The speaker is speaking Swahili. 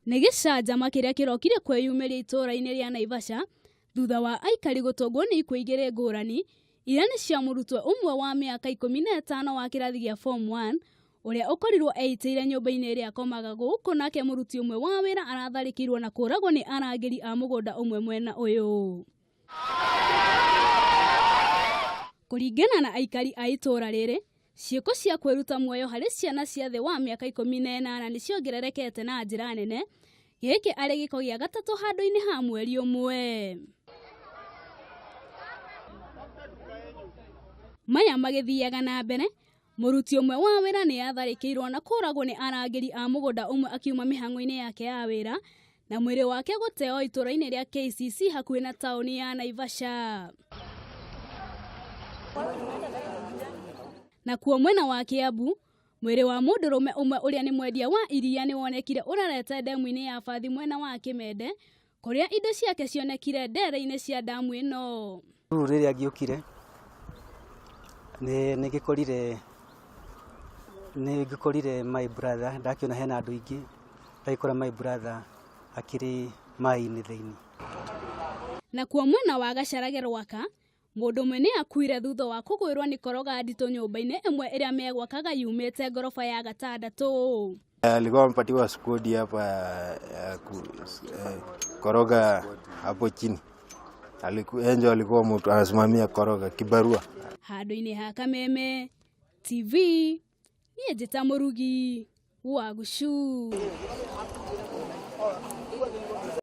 Nĩ gĩcanjama kĩrĩa kĩrokire kwĩyumĩria itũũra-inĩ rĩa Naivasha thutha wa aikari gũtongwo nĩ ikuũ igĩrĩ ngũrani iria nĩ cia mũrutwo ũmwe wa mĩaka 15 wa kĩrathi gĩa form 1 ũrĩa ũkorirwo eiteire nyũmba-inĩ ĩrĩa akomaga gũkũ, nake mũruti ũmwe wa wĩra aratharĩkĩirwo na kũragwo nĩ arangĩri a mũgũnda ũmwe mwena ũyũ. Kũringana na aikari a itũũra rĩrĩ, ciĩko cia kwĩruta muoyo harĩ ciana cia thĩ wa mĩaka 18 nĩ ciongererekete na njĩra nene, gĩkĩ arĩ gĩko gĩa gatatũ handũ-inĩ ha mweri ũmwe. Maya magĩthiaga na mbere, mũruti ũmwe wa wĩra nĩ atharĩkĩirwo na kũragwo nĩ arangĩri a mũgũnda ũmwe akiuma mĩhang'o-inĩ yake ya wĩra, na mwĩrĩ wake gũteo itũũra-inĩ rĩa KCC hakuhĩ na taũni ya Naivasha. Na kuo mwena wa Kiambu, mwĩrĩ wa mũndũrũme ũmwe ũrĩa nĩ mwendia wa iria nĩ wonekire ũrarete ndemu-inĩ ya Bathi mwena wa Kĩmende, kũrĩa indo ciake cionekire ndere-inĩ cia damu ĩno. Rĩu rĩrĩa ngĩũkire nĩ ngĩkorire my brother, ndakiona hena andũ aingĩ, ndagĩkora my brother akĩrĩ maĩ-inĩ thĩinĩ. Na kuo mwena wa Gacarage Rwaka, mũndũ ũmwe nĩ akuire thutha wa kũgwĩrwo nĩ koroga nditũ nyũmba-inĩ ĩmwe ĩrĩa megwakaga yumĩte ngoroba ya gatandatũ. Alikuwa amepatiwa skodi hapa ya koroga hapo chini. Alikuwa mtu anasimamia koroga kibarua. Handũ-inĩ ha Kameme TV, niĩ njĩta mũrugi wa Gushu.